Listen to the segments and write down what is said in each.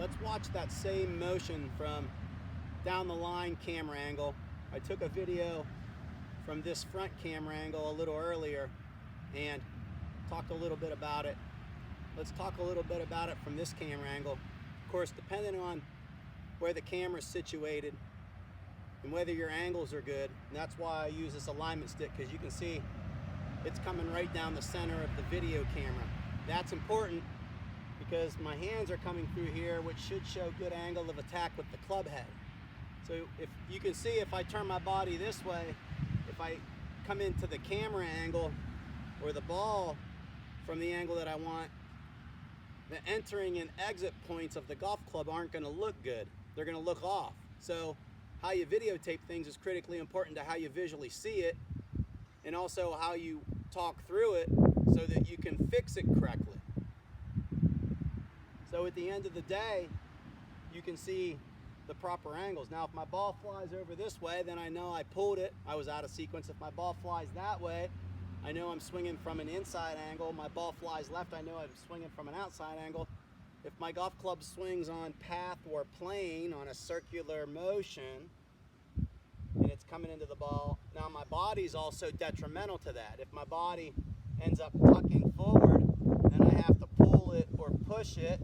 let's watch that same motion from down the line camera angle. I took a video from this front camera angle a little earlier and talked a little bit about it. Let's talk a little bit about it from this camera angle. Of course, depending on where the camera is situated and whether your angles are good, and that's why I use this alignment stick, because you can see it's coming right down the center of the video camera. That's important because my hands are coming through here, which should show good angle of attack with the club head. So if you can see, if I turn my body this way, if I come into the camera angle or the ball from the angle that I want, the entering and exit points of the golf club aren't going to look good. They're going to look off. So how you videotape things is critically important to how you visually see it, and also how you talk through it so that you can fix it correctly. So at the end of the day, you can see the proper angles. Now if my ball flies over this way, then I know I pulled it, I was out of sequence. If my ball flies that way, I know I'm swinging from an inside angle. My ball flies left, I know I'm swinging from an outside angle. If my golf club swings on path or plane on a circular motion, and it's coming into the ball, now my body's also detrimental to that. If my body ends up tucking forward, then I have to pull it or push it,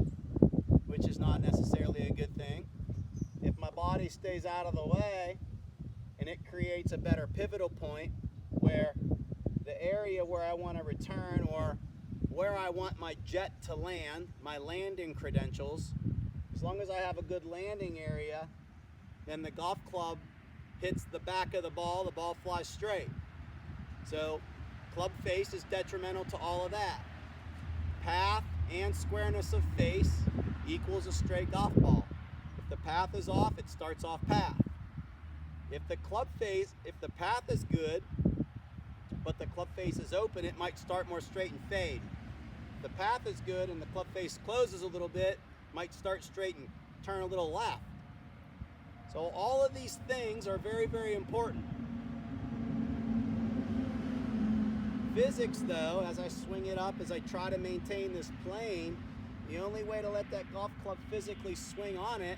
which is not necessarily a good thing. If my body stays out of the way, and it creates a better pivotal point where the area where I want to return, or where I want my jet to land, my landing credentials, as long as I have a good landing area, then the golf club hits the back of the ball flies straight. So club face is detrimental to all of that. Path and squareness of face equals a straight golf ball. If the path is off, it starts off path. If the path is good, but the club face is open, it might start more straight and fade. If the path is good and the club face closes a little bit, it might start straight and turn a little left. So all of these things are very, very important. Physics though, as I swing it up, as I try to maintain this plane, the only way to let that golf club physically swing on it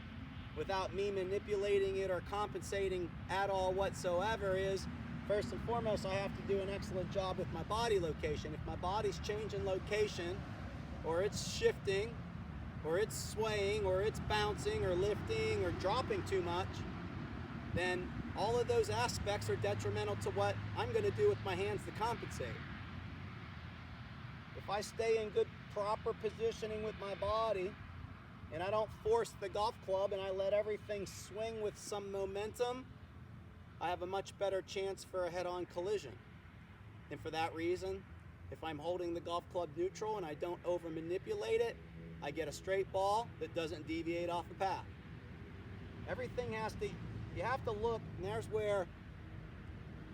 without me manipulating it or compensating at all whatsoever is, first and foremost, I have to do an excellent job with my body location. If my body's changing location, or it's shifting, or it's swaying, or it's bouncing, or lifting, or dropping too much, then all of those aspects are detrimental to what I'm going to do with my hands to compensate. If I stay in good, proper positioning with my body, and I don't force the golf club, and I let everything swing with some momentum, I have a much better chance for a head-on collision. And for that reason, if I'm holding the golf club neutral and I don't over-manipulate it, I get a straight ball that doesn't deviate off the path. Everything you have to look, and there's where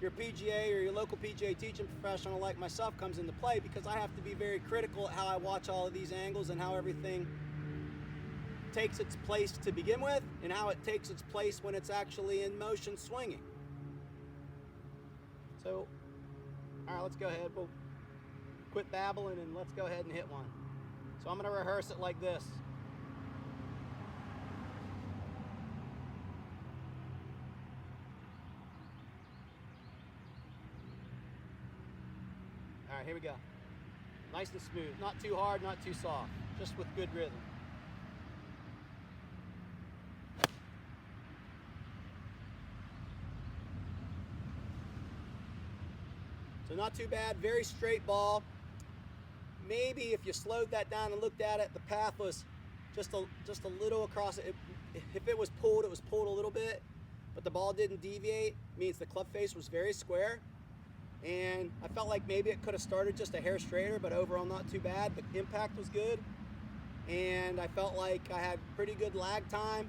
your PGA or your local PGA teaching professional like myself comes into play, because I have to be very critical at how I watch all of these angles and how everything takes its place to begin with, and how it takes its place when it's actually in motion swinging. So, all right, let's go ahead. We'll quit babbling and let's go ahead and hit one. So I'm going to rehearse it like this. All right, here we go. Nice and smooth. Not too hard, not too soft. Just with good rhythm. So not too bad, very straight ball. Maybe if you slowed that down and looked at it, the path was just a little across it. If it was pulled a little bit, but the ball didn't deviate, means the club face was very square. And I felt like maybe it could have started just a hair straighter, but overall not too bad. The impact was good. And I felt like I had pretty good lag time,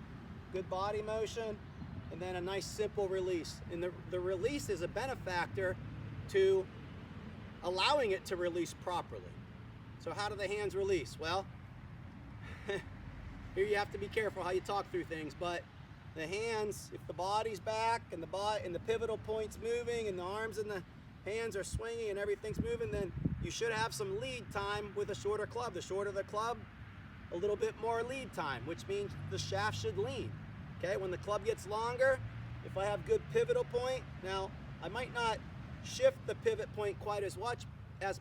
good body motion, and then a nice simple release. And the release is a benefactor to allowing it to release properly. So how do the hands release? Well, here you have to be careful how you talk through things, but the hands, if the body's back and the pivotal point's moving and the arms and the hands are swinging and everything's moving, then you should have some lead time with a shorter club. The shorter the club, a little bit more lead time, which means the shaft should lean. Okay, when the club gets longer, if I have good pivotal point, now I might not shift the pivot point quite as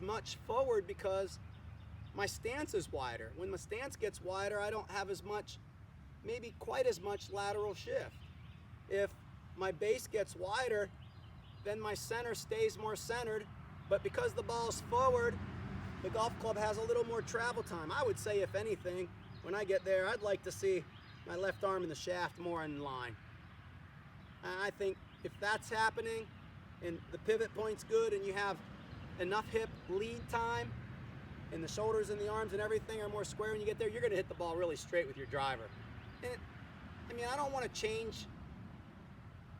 much forward because my stance is wider. When my stance gets wider, I don't have as much, maybe quite as much lateral shift. If my base gets wider, then my center stays more centered, but because the ball's forward, the golf club has a little more travel time. I would say, if anything, when I get there, I'd like to see my left arm and the shaft more in line. And I think if that's happening and the pivot point's good and you have enough hip lead time and the shoulders and the arms and everything are more square when you get there, you're going to hit the ball really straight with your driver. And I mean, I don't want to change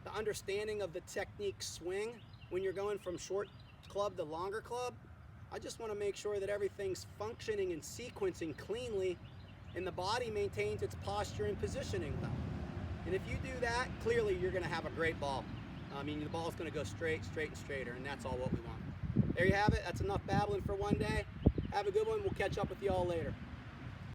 the understanding of the technique swing when you're going from short club to longer club. I just want to make sure that everything's functioning and sequencing cleanly and the body maintains its posture and positioning well. And if you do that, clearly you're going to have a great ball. I mean, the ball's going to go straight and straighter, and that's all what we want. There you have it. That's enough babbling for one day. Have a good one. We'll catch up with you all later.